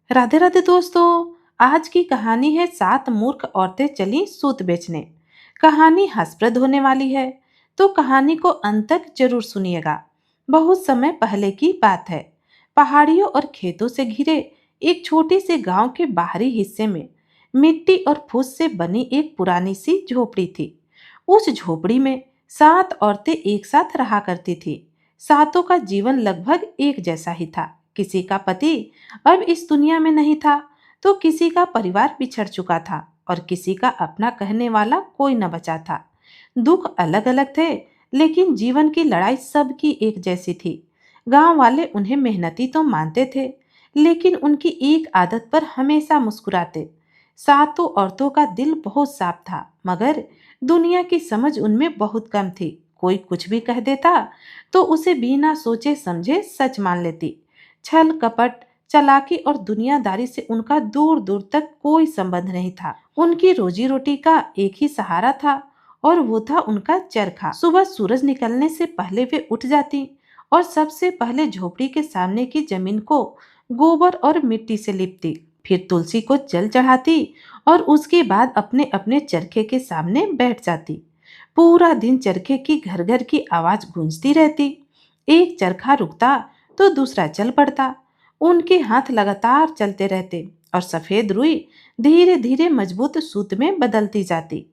राधे राधे दोस्तों। आज की कहानी है सात मूर्ख औरतें चली सूत बेचने। कहानी हंसप्रद होने वाली है, तो कहानी को अंत तक जरूर सुनिएगा। बहुत समय पहले की बात है। पहाड़ियों और खेतों से घिरे एक छोटे से गांव के बाहरी हिस्से में मिट्टी और फूस से बनी एक पुरानी सी झोपड़ी थी। उस झोपड़ी में सात औरतें एक साथ रहा करती थी। सातों का जीवन लगभग एक जैसा ही था। किसी का पति अब इस दुनिया में नहीं था, तो किसी का परिवार बिछड़ चुका था और किसी का अपना कहने वाला कोई न बचा था। दुख अलग अलग थे, लेकिन जीवन की लड़ाई सबकी एक जैसी थी। गांव वाले उन्हें मेहनती तो मानते थे, लेकिन उनकी एक आदत पर हमेशा मुस्कुराते। सातों औरतों का दिल बहुत साफ था, मगर दुनिया की समझ उनमें बहुत कम थी। कोई कुछ भी कह देता तो उसे बिना सोचे समझे सच मान लेती। छल कपट, चालाकी और दुनियादारी से उनका दूर दूर तक कोई संबंध नहीं था। उनकी रोजी रोटी का एक ही सहारा था, और वो था उनका चरखा। सुबह सूरज निकलने से पहले वे उठ जाती और सबसे पहले झोपड़ी के सामने की जमीन को गोबर और मिट्टी से लिपती, फिर तुलसी को जल चढ़ाती और उसके बाद अपने अपने चरखे के सामने बैठ जाती। पूरा दिन चरखे की घर घर की आवाज गूंजती रहती। एक चरखा रुकता तो दूसरा चल पड़ता। उनके हाथ लगातार चलते रहते और सफेद रुई धीरे धीरे मजबूत सूत में बदलती जाती।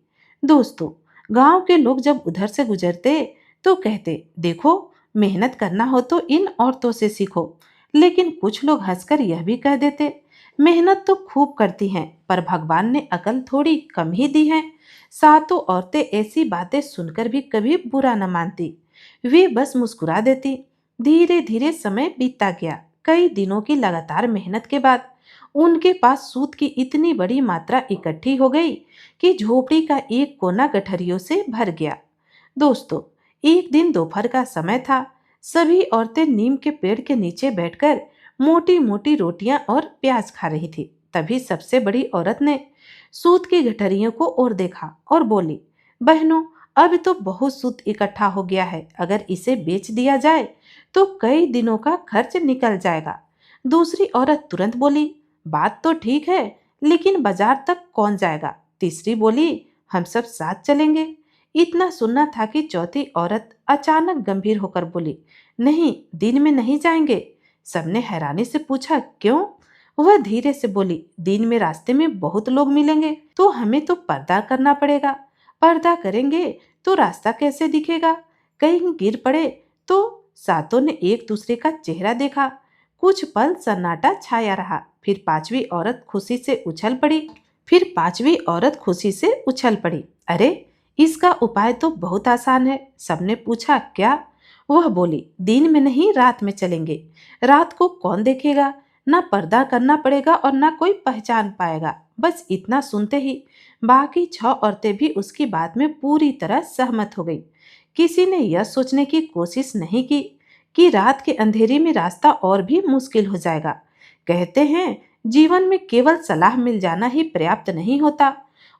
दोस्तों, गांव के लोग जब उधर से गुजरते तो कहते, देखो, मेहनत करना हो तो इन औरतों से सीखो। लेकिन कुछ लोग हंसकर यह भी कह देते, मेहनत तो खूब करती हैं, पर भगवान ने अकल थोड़ी कम ही दी है। सातों औरतें ऐसी बातें सुनकर भी कभी बुरा न मानती। वे बस मुस्कुरा देती। धीरे धीरे समय बीतता गया। कई दिनों की लगातार मेहनत के बाद उनके पास सूत की इतनी बड़ी मात्रा इकट्ठी हो गई कि झोपड़ी का एक कोना गठरियों से भर गया। दोस्तों, एक दिन दोपहर का समय था। सभी औरतें नीम के पेड़ के नीचे बैठकर मोटी मोटी रोटियां और प्याज खा रही थी। तभी सबसे बड़ी औरत ने सूत की गठरियों को और देखा और बोली, बहनों, अब तो बहुत सूत इकट्ठा हो गया है। अगर इसे बेच दिया जाए तो कई दिनों का खर्च निकल जाएगा। दूसरी औरत तुरंत बोली, बात तो ठीक है, लेकिन बाजार तक कौन जाएगा? तीसरी बोली, हम सब साथ चलेंगे। इतना सुनना था कि चौथी औरत अचानक गंभीर होकर बोली, नहीं, दिन में नहीं जाएंगे। सबने हैरानी से पूछा, क्यों? वह धीरे से बोली, दिन में रास्ते में बहुत लोग मिलेंगे, तो हमें तो पर्दा करना पड़ेगा। पर्दा करेंगे तो रास्ता कैसे दिखेगा? कहीं गिर पड़े तो? सातों ने एक दूसरे का चेहरा देखा। कुछ पल सन्नाटा छाया रहा। फिर पांचवी औरत खुशी से उछल पड़ी। अरे, इसका उपाय तो बहुत आसान है। सबने पूछा, क्या? वह बोली, दिन में नहीं, रात में चलेंगे। रात को कौन देखेगा? ना पर्दा करना पड़ेगा और ना कोई पहचान पाएगा। बस इतना सुनते ही बाकी छह औरतें भी उसकी बात में पूरी तरह सहमत हो गई। किसी ने यह सोचने की कोशिश नहीं की कि रात के अंधेरे में रास्ता और भी मुश्किल हो जाएगा। कहते हैं, जीवन में केवल सलाह मिल जाना ही पर्याप्त नहीं होता,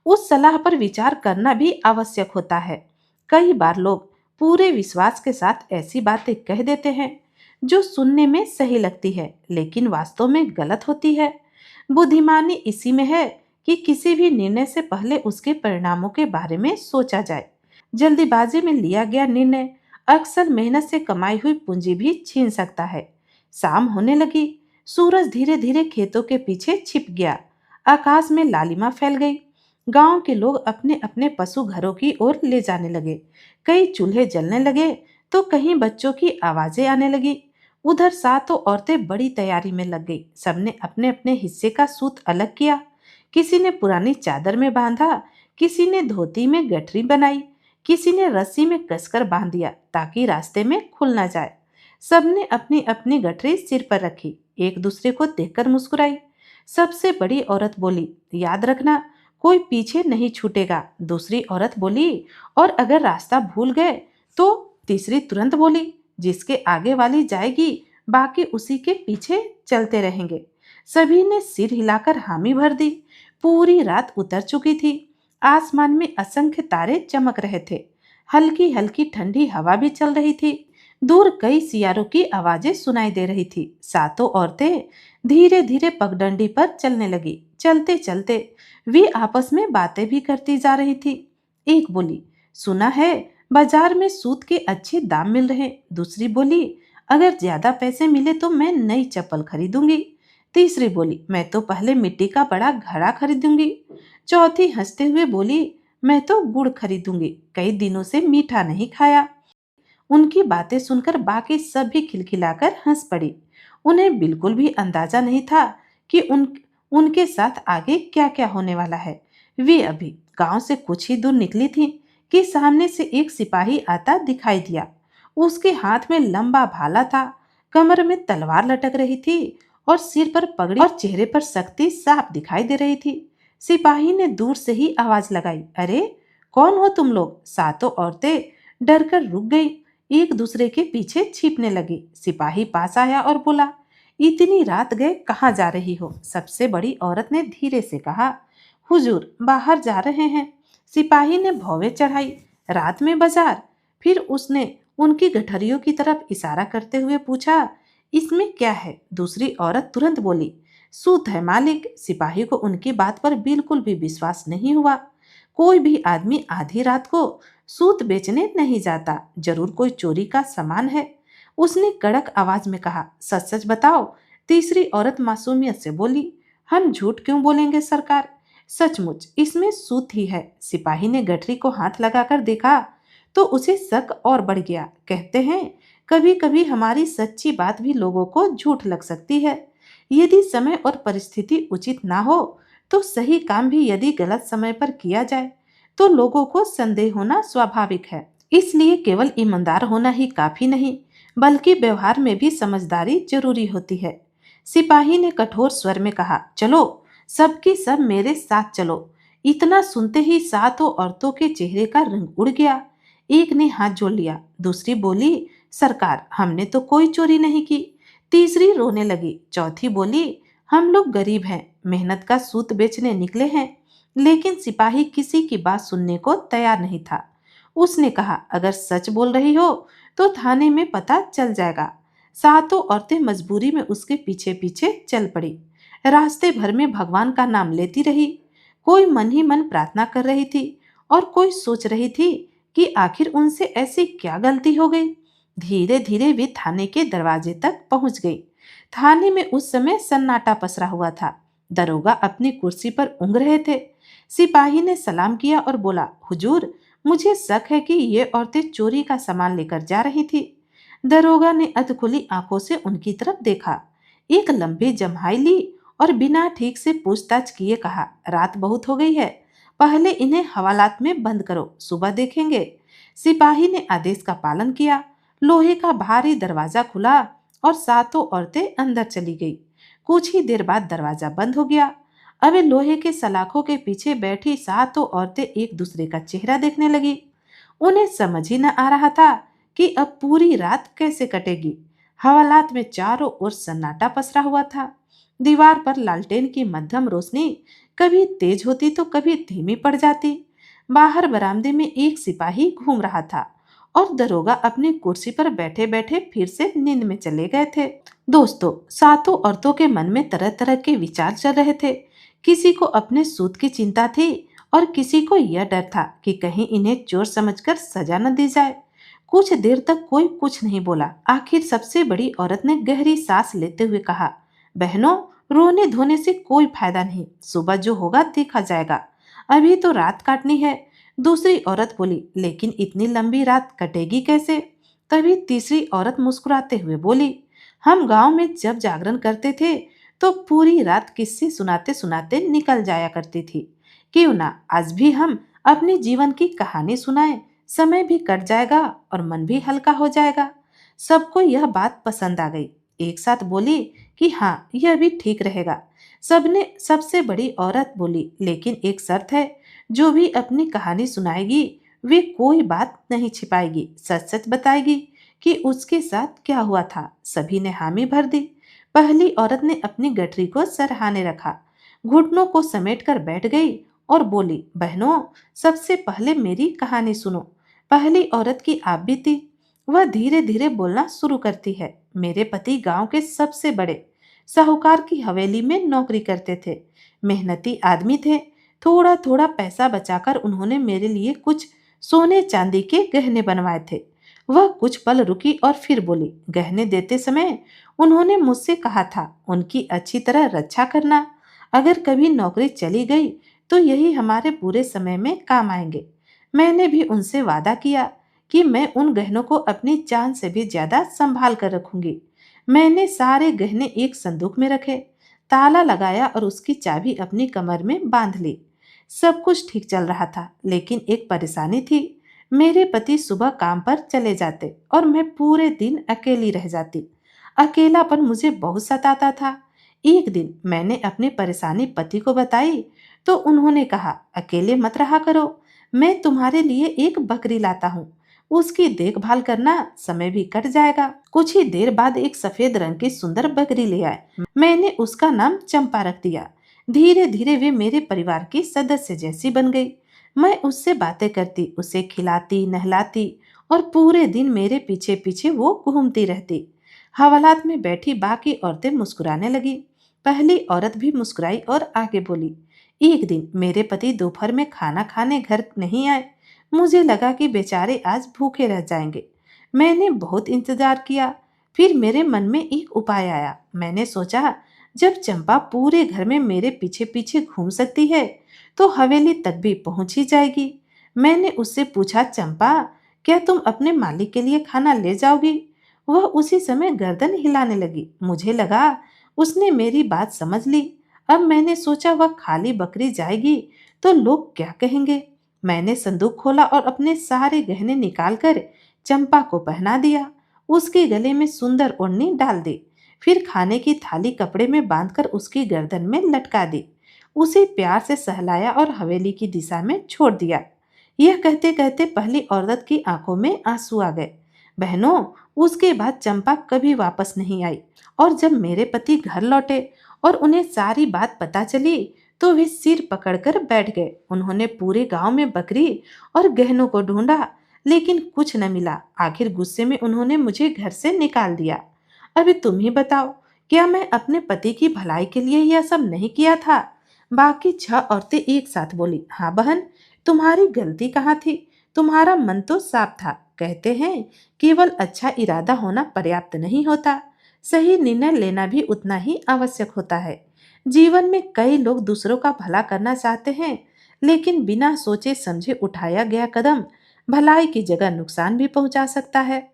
उस सलाह पर विचार करना भी आवश्यक होता है। कई बार लोग पूरे विश्वास के साथ ऐसी बातें कह देते हैं जो सुनने में सही लगती है, लेकिन वास्तव में गलत होती है। बुद्धिमानी इसी में है कि किसी भी निर्णय से पहले उसके परिणामों के बारे में सोचा जाए। जल्दीबाजी में लिया गया निर्णय अक्सर मेहनत से कमाई हुई पूंजी भी छीन सकता है। शाम होने लगी। सूरज धीरे धीरे खेतों के पीछे छिप गया। आकाश में लालिमा फैल गई। गांव के लोग अपने अपने पशु घरों की ओर ले जाने लगे। कई चूल्हे जलने लगे तो कहीं बच्चों की आवाजें आने लगी। उधर सातों औरतें बड़ी तैयारी में लग गई। सबने अपने अपने हिस्से का सूत अलग किया। किसी ने पुरानी चादर में बांधा, किसी ने धोती में गठरी बनाई, किसी ने रस्सी में कसकर बांध दिया ताकि रास्ते में खुल ना जाए। सबने अपनी अपनी गठरी सिर पर रखी, एक दूसरे को देखकर मुस्कुराई। सबसे बड़ी औरत बोली, याद रखना, कोई पीछे नहीं छूटेगा। दूसरी औरत बोली, और अगर रास्ता भूल गए तो? तीसरी तुरंत बोली, जिसके आगे वाली जाएगी, बाकी उसी के पीछे चलते रहेंगे। सभी ने सिर हिलाकर हामी भर दी। पूरी रात उतर चुकी थी। आसमान में असंख्य तारे चमक रहे थे। हल्की हल्की ठंडी हवा भी चल रही थी। दूर कई सियारों की आवाजें सुनाई दे रही थी। सातों औरतें धीरे धीरे पगडंडी पर चलने लगी। चलते चलते वे आपस में बातें भी करती जा रही थी। एक बोली, सुना है बाजार में सूत के अच्छे दाम मिल रहे। दूसरी बोली, अगर ज्यादा पैसे मिले तो मैं नई चप्पल खरीदूंगी। तीसरी बोली, मैं तो पहले मिट्टी का बड़ा घड़ा खरीदूंगी। चौथी हंसते हुए बोली, मैं तो गुड़ खरीदूंगी, कई दिनों से मीठा नहीं खाया। उनकी बातें सुनकर बाकी सभी खिलखिलाकर हंस पड़ी। उन्हें बिल्कुल भी अंदाजा नहीं था कि उनके साथ आगे क्या क्या होने वाला है। वे अभी गांव से कुछ ही दूर निकली थी कि सामने से एक सिपाही आता दिखाई दिया। उसके हाथ में लंबा भाला था, कमर में तलवार लटक रही थी और सिर पर पगड़ी और चेहरे पर सख्ती साफ दिखाई दे रही थी। सिपाही ने दूर से ही आवाज लगाई, अरे कौन हो तुम लोग? सातों औरतें डरकर रुक गई, एक दूसरे के पीछे छिपने लगी। सिपाही पास आया और बोला, इतनी रात गए कहाँ जा रही हो? सबसे बड़ी औरत ने धीरे से कहा, हुजूर बाहर जा रहे हैं। सिपाही ने भौवें चढ़ाई, रात में बाजार? फिर उसने उनकी गठरियों की तरफ इशारा करते हुए पूछा, इसमें क्या है? दूसरी औरत तुरंत बोली, सूत है मालिक। सिपाही को उनकी बात पर बिल्कुल भी विश्वास नहीं हुआ। कोई भी आदमी आधी रात को सूत बेचने नहीं जाता, जरूर कोई चोरी का सामान है। उसने कड़क आवाज में कहा, सच सच बताओ। तीसरी औरत मासूमियत से बोली, हम झूठ क्यों बोलेंगे सरकार, सचमुच इसमें सूत ही है। सिपाही ने गठरी को हाथ लगाकर देखा तो उसे शक और बढ़ गया। कहते हैं कभी कभी हमारी सच्ची बात भी लोगों को झूठ लग सकती है। यदि समय और परिस्थिति उचित ना हो तो सही काम भी यदि गलत समय पर किया जाए तो लोगों को संदेह होना स्वाभाविक है। इसलिए केवल ईमानदार होना ही काफी नहीं, बल्कि व्यवहार में भी समझदारी जरूरी होती है। सिपाही ने कठोर स्वर में कहा, चलो सबकी सब मेरे साथ चलो। इतना सुनते ही सातों औरतों के चेहरे का रंग उड़ गया। एक ने हाथ जोड़ लिया, दूसरी बोली, सरकार हमने तो कोई चोरी नहीं की। तीसरी रोने लगी, चौथी बोली, हम लोग गरीब हैं, मेहनत का सूत बेचने निकले हैं। लेकिन सिपाही किसी की बात सुनने को तैयार नहीं था। उसने कहा, अगर सच बोल रही हो तो थाने में पता चल जाएगा। सातों औरतें मजबूरी में उसके पीछे पीछे चल पड़ी। रास्ते भर में भगवान का नाम लेती रही। कोई मन ही मन प्रार्थना कर रही थी और कोई सोच रही थी कि आखिर उनसे ऐसी क्या गलती हो गई। धीरे धीरे वे थाने के दरवाजे तक पहुंच गई। थाने में उस समय सन्नाटा पसरा हुआ था। दरोगा अपनी कुर्सी पर ऊँघ रहे थे। सिपाही ने सलाम किया और बोला, हुजूर मुझे शक है कि ये औरतें चोरी का सामान लेकर जा रही थी। दरोगा ने अधखुली आंखों से उनकी तरफ देखा, एक लंबी जम्हाई ली और बिना ठीक से पूछताछ किए कहा, रात बहुत हो गई है, पहले इन्हें हवालात में बंद करो, सुबह देखेंगे। सिपाही ने आदेश का पालन किया। लोहे का भारी दरवाजा खुला और सातों औरतें अंदर चली गई। कुछ ही देर बाद दरवाजा बंद हो गया। अब लोहे के सलाखों के पीछे बैठी सातों औरतें एक दूसरे का चेहरा देखने लगी। उन्हें समझ ही न आ रहा था कि अब पूरी रात कैसे कटेगी। हवालात में चारों ओर सन्नाटा पसरा हुआ था। दीवार पर लालटेन की मध्यम रोशनी कभी तेज होती तो कभी धीमी पड़ जाती। बाहर बरामदे में एक सिपाही घूम रहा था और दरोगा अपनी कुर्सी पर बैठे बैठे फिर से नींद में चले गए थे। दोस्तों, सातों औरतों के मन में तरह तरह के विचार चल रहे थे। किसी को अपने सूत की चिंता थी और किसी को यह डर था कि कहीं इन्हें चोर समझकर सजा न दी जाए। कुछ देर तक कोई कुछ नहीं बोला। आखिर सबसे बड़ी औरत ने गहरी सांस लेते हुए कहा, बहनों रोने धोने से कोई फायदा नहीं, सुबह जो होगा देखा जाएगा, अभी तो रात काटनी है। दूसरी औरत बोली, लेकिन इतनी लंबी रात कटेगी कैसे? तभी तीसरी औरत मुस्कुराते हुए बोली, हम गांव में जब जागरण करते थे तो पूरी रात किस्से सुनाते सुनाते निकल जाया करती थी। क्यों ना आज भी हम अपने जीवन की कहानी सुनाएं, समय भी कट जाएगा और मन भी हल्का हो जाएगा। सबको यह बात पसंद आ गई। एक साथ बोली कि हाँ यह भी ठीक रहेगा। सबने सबसे बड़ी औरत बोली, लेकिन एक शर्त है, जो भी अपनी कहानी सुनाएगी वे कोई बात नहीं छिपाएगी, सच सच बताएगी कि उसके साथ क्या हुआ था। सभी ने हामी भर दी। पहली औरत ने अपनी गठरी को सरहाने रखा, घुटनों को समेटकर बैठ गई और बोली, बहनों सबसे पहले मेरी कहानी सुनो। पहली औरत की आप भी थी। वह धीरे धीरे बोलना शुरू करती है। मेरे पति गांव के सबसे बड़े साहूकार की हवेली में नौकरी करते थे। मेहनती आदमी थे। थोड़ा थोड़ा पैसा बचाकर उन्होंने मेरे लिए कुछ सोने चांदी के गहने बनवाए थे। वह कुछ पल रुकी और फिर बोली, गहने देते समय उन्होंने मुझसे कहा था उनकी अच्छी तरह रक्षा करना। अगर कभी नौकरी चली गई तो यही हमारे बुरे समय में काम आएंगे। मैंने भी उनसे वादा किया कि मैं उन गहनों को अपनी जान से भी ज्यादा संभाल कर रखूंगी। मैंने सारे गहने एक संदूक में रखे, ताला लगाया और उसकी चाबी अपनी कमर में बांध ली। सब कुछ ठीक चल रहा था, लेकिन एक परेशानी थी। मेरे पति सुबह काम पर चले जाते और मैं पूरे दिन अकेली रह जाती। अकेलापन मुझे बहुत सताता था। एक दिन मैंने अपनी परेशानी पति को बताई तो उन्होंने कहा, अकेले मत रहा करो, मैं तुम्हारे लिए एक बकरी लाता हूँ। उसकी देखभाल करना, समय भी कट जाएगा। कुछ ही देर बाद एक सफेद रंग की सुंदर बकरी ले आए। मैंने उसका नाम चंपा रख दिया। धीरे धीरे वे मेरे परिवार की सदस्य जैसी बन गई। मैं उससे बातें करती, उसे खिलाती नहलाती और पूरे दिन मेरे पीछे पीछे वो घूमती रहती। हवालात में बैठी बाकी औरतें मुस्कुराने लगी। पहली औरत भी मुस्कुराई और आगे बोली, एक दिन मेरे पति दोपहर में खाना खाने घर नहीं आए। मुझे लगा कि बेचारे आज भूखे रह जाएंगे। मैंने बहुत इंतजार किया। फिर मेरे मन में एक उपाय आया। मैंने सोचा, जब चंपा पूरे घर में मेरे पीछे पीछे घूम सकती है तो हवेली तक भी पहुंच ही जाएगी। मैंने उससे पूछा, चंपा, क्या तुम अपने मालिक के लिए खाना ले जाओगी? वह उसी समय गर्दन हिलाने लगी। मुझे लगा उसने मेरी बात समझ ली। अब मैंने सोचा, वह खाली बकरी जाएगी तो लोग क्या कहेंगे। मैंने संदूक खोला और अपने सारे गहने निकालकर चंपा को पहना दिया। उसके गले में सुंदर ओढ़नी डाल दी। फिर खाने की थाली कपड़े में बांधकर उसकी गर्दन में लटका दी। उसे प्यार से सहलाया और हवेली की दिशा में छोड़ दिया। यह कहते कहते पहली औरत की आंखों में आंसू आ गए। बहनों, उसके बाद चंपा कभी वापस नहीं आई। और जब मेरे पति घर लौटे और उन्हें सारी बात पता चली तो वे सिर पकड़कर बैठ गए। उन्होंने पूरे गांव में बकरी और गहनों को ढूंढा, लेकिन कुछ न मिला। आखिर गुस्से में उन्होंने मुझे घर से निकाल दिया। अभी तुम ही बताओ, क्या मैं अपने पति की भलाई के लिए यह सब नहीं किया था? बाकी 6 औरतें एक साथ बोली, हाँ बहन, तुम्हारी गलती कहाँ थी? तुम्हारा मन तो साफ था। कहते हैं, केवल अच्छा इरादा होना पर्याप्त नहीं होता, सही निर्णय लेना भी उतना ही आवश्यक होता है। जीवन में कई लोग दूसरों का भला करना चाहते हैं, लेकिन बिना सोचे समझे उठाया गया कदम भलाई की जगह नुकसान भी पहुंचा सकता है।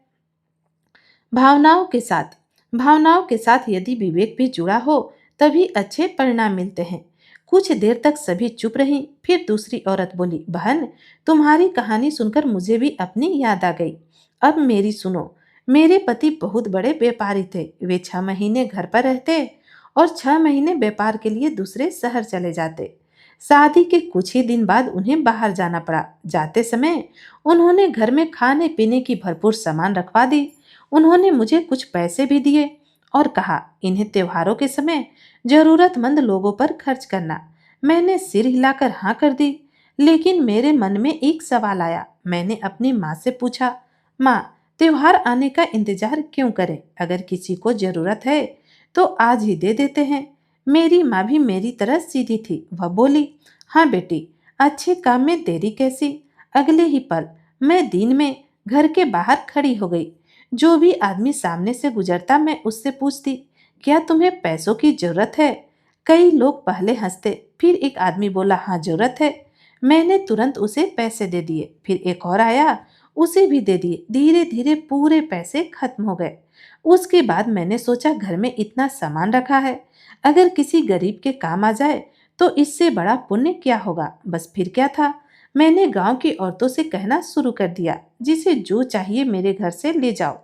भावनाओं के साथ भावनाओं के साथ यदि विवेक भी जुड़ा हो, तभी अच्छे परिणाम मिलते हैं। कुछ देर तक सभी चुप रहीं। फिर दूसरी औरत बोली, बहन, तुम्हारी कहानी सुनकर मुझे भी अपनी याद आ गई। अब मेरी सुनो। मेरे पति बहुत बड़े व्यापारी थे। वे 6 महीने घर पर रहते और 6 महीने व्यापार के लिए दूसरे शहर चले जाते। शादी के कुछ ही दिन बाद उन्हें बाहर जाना पड़ा। जाते समय उन्होंने घर में खाने पीने की भरपूर सामान रखवा दी। उन्होंने मुझे कुछ पैसे भी दिए और कहा, इन्हें त्योहारों के समय जरूरतमंद लोगों पर खर्च करना। मैंने सिर हिलाकर हाँ कर दी, लेकिन मेरे मन में एक सवाल आया। मैंने अपनी माँ से पूछा, माँ, त्योहार आने का इंतजार क्यों करें? अगर किसी को जरूरत है तो आज ही दे देते हैं। मेरी माँ भी मेरी तरह सीधी थी। वह बोली, हाँ बेटी, अच्छे काम में देरी कैसी। अगले ही पल मैं दिन में घर के बाहर खड़ी हो गई। जो भी आदमी सामने से गुजरता, मैं उससे पूछती, क्या तुम्हें पैसों की जरूरत है? कई लोग पहले हंसते, फिर एक आदमी बोला, हाँ जरूरत है। मैंने तुरंत उसे पैसे दे दिए। फिर एक और आया, उसे भी दे दिए। धीरे धीरे पूरे पैसे खत्म हो गए। उसके बाद मैंने सोचा, घर में इतना सामान रखा है, अगर किसी गरीब के काम आ जाए तो इससे बड़ा पुण्य क्या होगा। बस फिर क्या था, मैंने गांव की औरतों से कहना शुरू कर दिया, जिसे जो चाहिए मेरे घर से ले जाओ।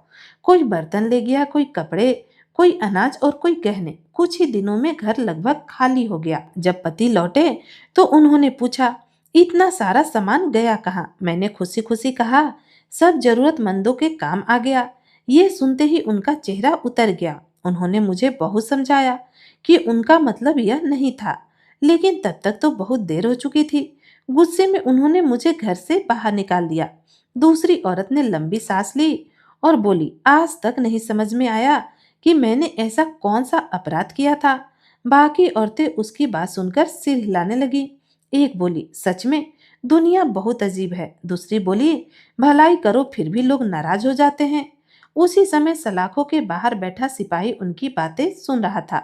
कोई बर्तन ले गया, कोई कपड़े, कोई अनाज और कोई गहने। कुछ ही दिनों में घर लगभग खाली हो गया। जब पति लौटे तो उन्होंने पूछा, इतना सारा सामान गया कहाँ? मैंने खुशी खुशी कहा, सब जरूरतमंदों के काम आ गया। ये सुनते ही उनका चेहरा उतर गया। उन्होंने मुझे बहुत समझाया कि उनका मतलब यह नहीं था, लेकिन तब तक तो बहुत देर हो चुकी थी। गुस्से में उन्होंने मुझे घर से बाहर निकाल दिया। दूसरी औरत ने लंबी सांस ली और बोली, आज तक नहीं समझ में आया कि मैंने ऐसा कौन सा अपराध किया था। बाकी औरतें उसकी बात सुनकर सिर हिलाने लगी। एक बोली, सच में दुनिया बहुत अजीब है। दूसरी बोली, भलाई करो फिर भी लोग नाराज हो जाते हैं। उसी समय सलाखों के बाहर बैठा सिपाही उनकी बातें सुन रहा था।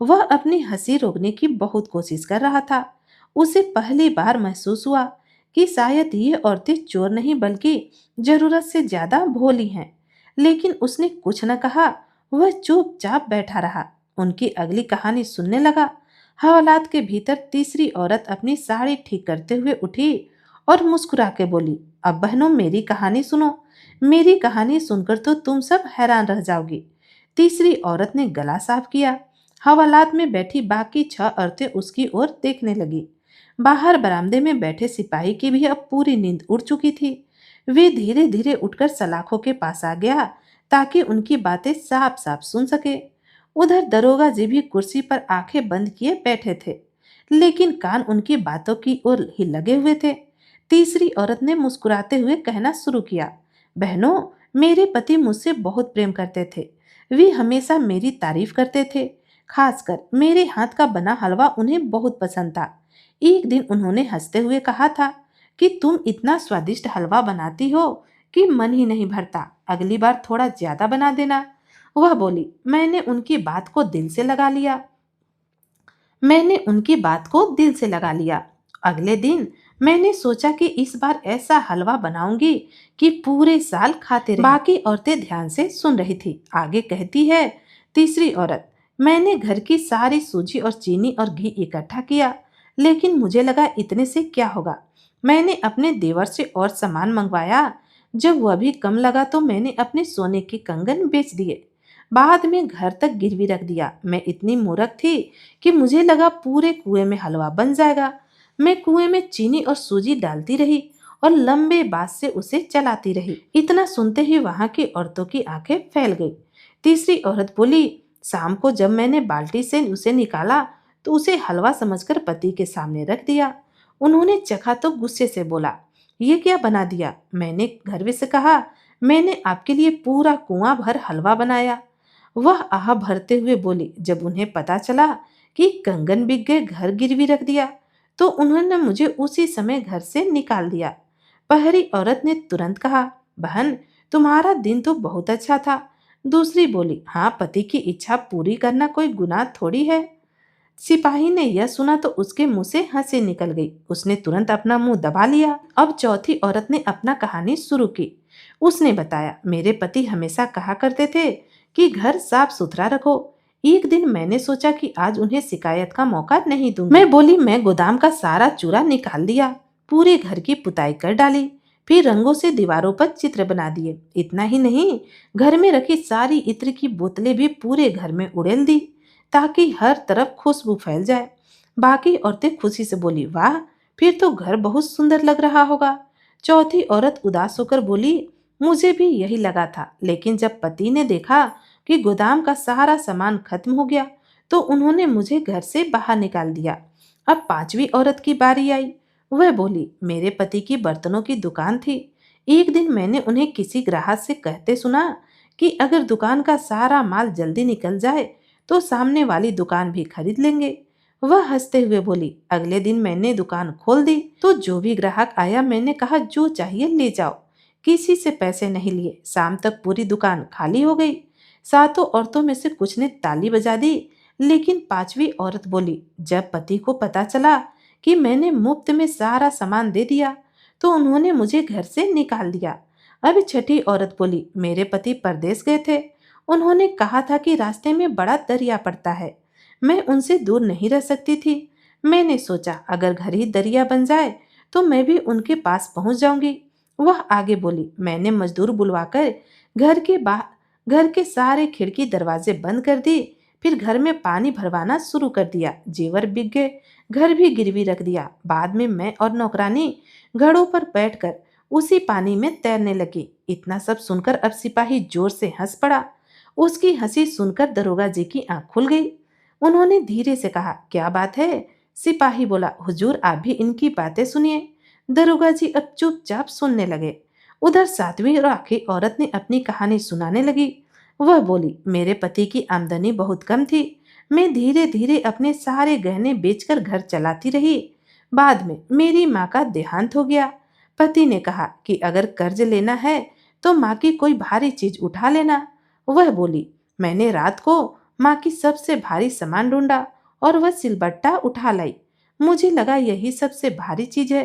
वह अपनी हंसी रोकने की बहुत कोशिश कर रहा था। उसे पहली बार महसूस हुआ कि शायद ये औरतें चोर नहीं बल्कि जरूरत से ज्यादा भोली हैं। लेकिन उसने कुछ न कहा। वह चुपचाप बैठा रहा। उनकी अगली कहानी सुनने लगा। हवालात के भीतर तीसरी औरत अपनी साड़ी ठीक करते हुए उठी और मुस्कुरा के बोली, अब बहनों मेरी कहानी सुनो। मेरी कहानी सुनकर तो तुम सब हैरान रह जाओगी। तीसरी औरत ने गला साफ किया। हवालात में बैठी बाकी 6 औरतें उसकी ओर देखने लगी। बाहर बरामदे में बैठे सिपाही की भी अब पूरी नींद उड़ चुकी थी। वे धीरे धीरे उठकर सलाखों के पास आ गया ताकि उनकी बातें साफ साफ सुन सके। उधर दरोगा जी भी कुर्सी पर आंखें बंद किए बैठे थे, लेकिन कान उनकी बातों की ओर ही लगे हुए थे। तीसरी औरत ने मुस्कुराते हुए कहना शुरू किया, बहनों, मेरे पति मुझसे बहुत प्रेम करते थे। वे हमेशा मेरी तारीफ करते थे। खासकर मेरे हाथ का बना हलवा उन्हें बहुत पसंद था। एक दिन उन्होंने हंसते हुए कहा था कि तुम इतना स्वादिष्ट हलवा बनाती हो कि मन ही नहीं भरता। अगली बार थोड़ा ज्यादा बना देना। वह बोली, मैंने उनकी बात को दिल से लगा लिया। अगले दिन मैंने सोचा कि इस बार ऐसा हलवा बनाऊंगी कि पूरे साल खाते रहे। बाकी औरतें ध्यान से सुन रही थी। आगे कहती है तीसरी औरत, मैंने घर की सारी सूजी और चीनी और घी इकट्ठा किया, लेकिन मुझे लगा इतने से क्या होगा। मैंने अपने देवर से और सामान मंगवाया। जब वह भी कम लगा तो मैंने अपने सोने के कंगन बेच दिए। बाद में घर तक गिरवी रख दिया। मैं इतनी मूर्ख थी कि मुझे लगा पूरे कुएं में हलवा बन जाएगा। मैं कुएं में चीनी और सूजी डालती रही और लंबे बांस से उसे चलाती रही। इतना सुनते ही वहां की औरतों की आंखें फैल गई। तीसरी औरत बोली, शाम को जब मैंने बाल्टी से उसे निकाला तो उसे हलवा समझकर पति के सामने रख दिया। उन्होंने चखा तो गुस्से से बोला, ये क्या बना दिया। मैंने गर्व से कहा, मैंने आपके लिए पूरा कुआं भर हलवा बनाया। वह आह भरते हुए बोली, जब उन्हें पता चला कि कंगन बिक गए, घर गिरवी रख दिया, तो उन्होंने मुझे उसी समय घर से निकाल दिया। पहली औरत ने तुरंत कहा, बहन, तुम्हारा दिन तो बहुत अच्छा था। दूसरी बोली, हाँ, पति की इच्छा पूरी करना कोई गुनाह थोड़ी है। सिपाही ने यह सुना तो उसके मुंह से हंसी निकल गई। उसने तुरंत अपना मुंह दबा लिया। अब चौथी औरत ने अपना कहानी शुरू की। उसने बताया, मेरे पति हमेशा कहा करते थे कि घर साफ सुथरा रखो। एक दिन मैंने सोचा कि आज उन्हें शिकायत का मौका नहीं दूंगी। मैं बोली, मैं गोदाम का सारा चूरा निकाल दिया, पूरे घर की पुताई कर डाली, फिर रंगों से दीवारों पर चित्र बना दिए। इतना ही नहीं, घर में रखी सारी इत्र की बोतलें भी पूरे घर में उड़ेल दी ताकि हर तरफ खुशबू फैल जाए। बाकी औरतें खुशी से बोली, वाह, फिर तो घर बहुत सुंदर लग रहा होगा। चौथी औरत उदास होकर बोली, मुझे भी यही लगा था, लेकिन जब पति ने देखा कि गोदाम का सारा सामान खत्म हो गया तो उन्होंने मुझे घर से बाहर निकाल दिया। अब पांचवी औरत की बारी आई। वह बोली, मेरे पति की बर्तनों की दुकान थी। एक दिन मैंने उन्हें किसी ग्राहक से कहते सुना कि अगर दुकान का सारा माल जल्दी निकल जाए तो सामने वाली दुकान भी खरीद लेंगे। वह हंसते हुए बोली, अगले दिन मैंने दुकान खोल दी तो जो भी ग्राहक आया मैंने कहा, जो चाहिए ले जाओ। किसी से पैसे नहीं लिए। शाम तक पूरी दुकान खाली हो गई। सातों औरतों में से कुछ ने ताली बजा दी, लेकिन पांचवी औरत बोली, जब पति को पता चला कि मैंने मुफ्त में सारा सामान दे दिया तो उन्होंने मुझे घर से निकाल दिया। अब छठी औरत बोली, मेरे पति परदेश गए थे। उन्होंने कहा था कि रास्ते में बड़ा दरिया पड़ता है। मैं उनसे दूर नहीं रह सकती थी। मैंने सोचा अगर घर ही दरिया बन जाए तो मैं भी उनके पास पहुंच जाऊंगी। वह आगे बोली, मैंने मजदूर बुलवाकर घर के बाहर घर के सारे खिड़की दरवाजे बंद कर दी। फिर घर में पानी भरवाना शुरू कर दिया। जेवर बिक गए, घर भी गिरवी रख दिया। बाद में मैं और नौकरानी घड़ों पर बैठकर उसी पानी में तैरने लगी। इतना सब सुनकर अब सिपाही जोर से हंस पड़ा। उसकी हंसी सुनकर दरोगा जी की आंख खुल गई। उन्होंने धीरे से कहा, क्या बात है। सिपाही बोला, हुजूर, आप भी इनकी बातें सुनिए। दरोगा जी अब चुपचाप सुनने लगे। उधर सातवीं और आखिरी औरत ने अपनी कहानी सुनाने लगी। वह बोली, मेरे पति की आमदनी बहुत कम थी। मैं धीरे धीरे अपने सारे गहने बेचकर घर चलाती रही। बाद में मेरी माँ का देहांत हो गया। पति ने कहा कि अगर कर्ज लेना है तो माँ की कोई भारी चीज उठा लेना। वह बोली, मैंने रात को माँ की सबसे भारी सामान ढूंढा और वह सिलबट्टा उठा लाई। मुझे लगा यही सबसे भारी चीज है।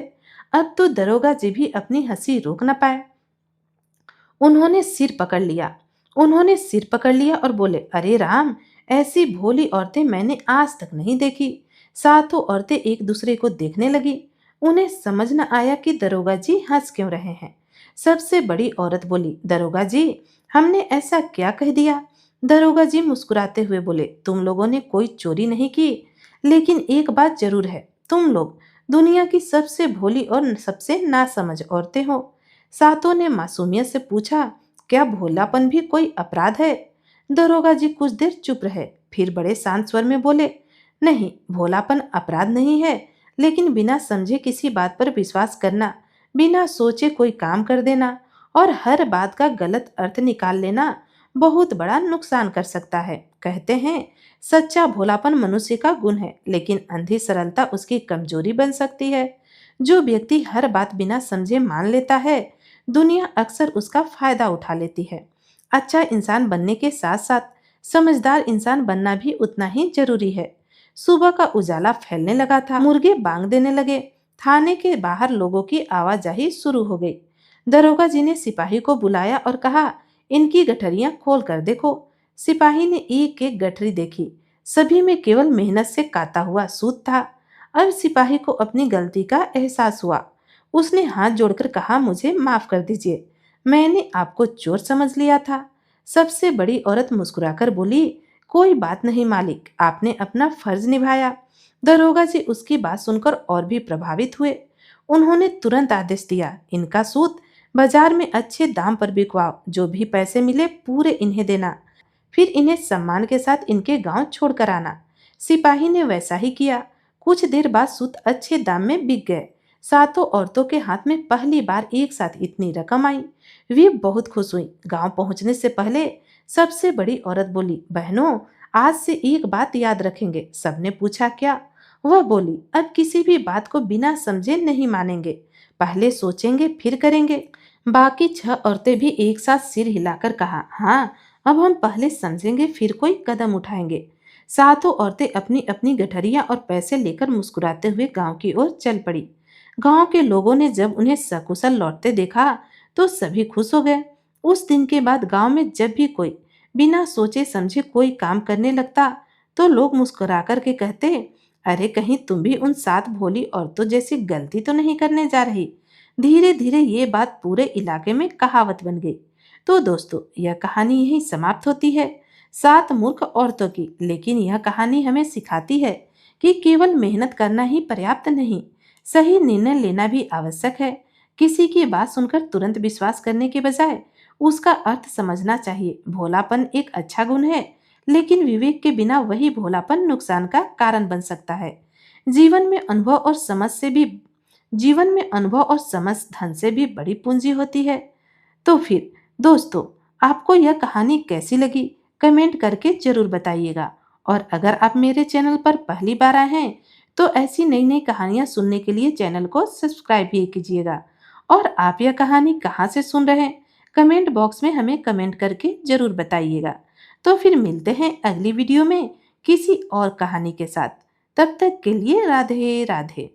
अब तो दरोगा जी भी अपनी हंसी रोक न पाए। उन्होंने सिर पकड़ लिया उन्होंने सिर पकड़ लिया और बोले, अरे राम, ऐसी भोली औरतें मैंने आज तक नहीं देखी। सातों औरतें एक दूसरे को देखने लगी। उन्हें समझ न आया कि दरोगा जी हंस क्यों रहे हैं। सबसे बड़ी औरत बोली, दरोगा जी, हमने ऐसा क्या कह दिया? दरोगा जी मुस्कुराते हुए बोले, तुम लोगों ने कोई चोरी नहीं की, लेकिन एक बात जरूर है, तुम लोग दुनिया की सबसे भोली और सबसे नासमझ औरतें हो। सातों ने मासूमियत से पूछा, क्या भोलापन भी कोई अपराध है? दरोगा जी कुछ देर चुप रहे, फिर बड़े शांत स्वर में बोले, नहीं, भोलापन अपराध नहीं है, लेकिन बिना समझे किसी बात पर विश्वास करना, बिना सोचे कोई काम कर देना और हर बात का गलत अर्थ निकाल लेना बहुत बड़ा नुकसान कर सकता है। कहते हैं, सच्चा भोलापन मनुष्य का गुण है, लेकिन अंधी सरलता उसकी कमजोरी बन सकती है। जो व्यक्ति हर बात बिना समझे मान लेता है, दुनिया अक्सर उसका फायदा उठा लेती है। अच्छा इंसान बनने के साथ साथ समझदार इंसान बनना भी उतना ही जरूरी है। सुबह का उजाला फैलने लगा था। मुर्गे बांग देने लगे। थाने के बाहर लोगों की आवाजाही शुरू हो गई। दरोगा जी ने सिपाही को बुलाया और कहा, इनकी गठरियां खोल कर देखो। सिपाही ने एक एक गठरी देखी। सभी में केवल मेहनत से काता हुआ सूत था। अब सिपाही को अपनी गलती का एहसास हुआ। उसने हाथ जोड़कर कहा, मुझे माफ कर दीजिए, मैंने आपको चोर समझ लिया था। सबसे बड़ी औरत मुस्कुराकर बोली, कोई बात नहीं मालिक, आपने अपना फर्ज निभाया। दरोगा जी उसकी बात सुनकर और भी प्रभावित हुए। उन्होंने तुरंत आदेश दिया, इनका सूत बाजार में अच्छे दाम पर बिकवाओ, जो भी पैसे मिले पूरे इन्हें देना, फिर इन्हें सम्मान के साथ इनके गांव छोड़कर आना। सिपाही ने वैसा ही किया। कुछ देर बाद सूत अच्छे दाम में बिक गए। सातों औरतों के हाथ में पहली बार एक साथ इतनी रकम आई। वे बहुत खुश हुई। गांव पहुंचने से पहले सबसे बड़ी औरत बोली, बहनों, आज से एक बात याद रखेंगे। सबने पूछा, क्या? वह बोली, अब किसी भी बात को बिना समझे नहीं मानेंगे, पहले सोचेंगे फिर करेंगे। बाकी छह औरतें भी एक साथ सिर हिलाकर कहा, हाँ, अब हम पहले समझेंगे फिर कोई कदम उठाएंगे। सातों औरतें अपनी अपनी गठरियां और पैसे लेकर मुस्कुराते हुए गांव की ओर चल पड़ी। गांव के लोगों ने जब उन्हें सकुशल लौटते देखा तो सभी खुश हो गए। उस दिन के बाद गांव में जब भी कोई बिना सोचे समझे कोई काम करने लगता तो लोग मुस्कुराकर के कहते, अरे कहीं तुम भी उन सात भोली औरतों जैसी गलती तो नहीं करने जा रही। धीरे धीरे ये बात पूरे इलाके में कहावत बन गई। तो दोस्तों, यह कहानी यहीं समाप्त होती है, सात मूर्ख औरतों की। लेकिन यह कहानी हमें सिखाती है कि केवल मेहनत करना ही पर्याप्त नहीं, सही निर्णय लेना भी आवश्यक है। किसी की बात सुनकर तुरंत विश्वास करने के बजाय उसका अर्थ समझना चाहिए। भोलापन एक अच्छा गुण है, लेकिन विवेक के बिना वही भोलापन नुकसान का कारण बन सकता है। जीवन में अनुभव और समझ से भी जीवन में अनुभव और समझ धन से भी बड़ी पूंजी होती है। तो फिर दोस्तों, आपको यह कहानी कैसी लगी? कमेंट करके जरूर बताइएगा। और अगर आप मेरे चैनल पर पहली बार आए हैं तो ऐसी नई नई कहानियां सुनने के लिए चैनल को सब्सक्राइब भी कीजिएगा। और आप यह कहानी कहाँ से सुन रहे हैं, कमेंट बॉक्स में हमें कमेंट करके जरूर बताइएगा। तो फिर मिलते हैं अगली वीडियो में किसी और कहानी के साथ। तब तक के लिए राधे राधे।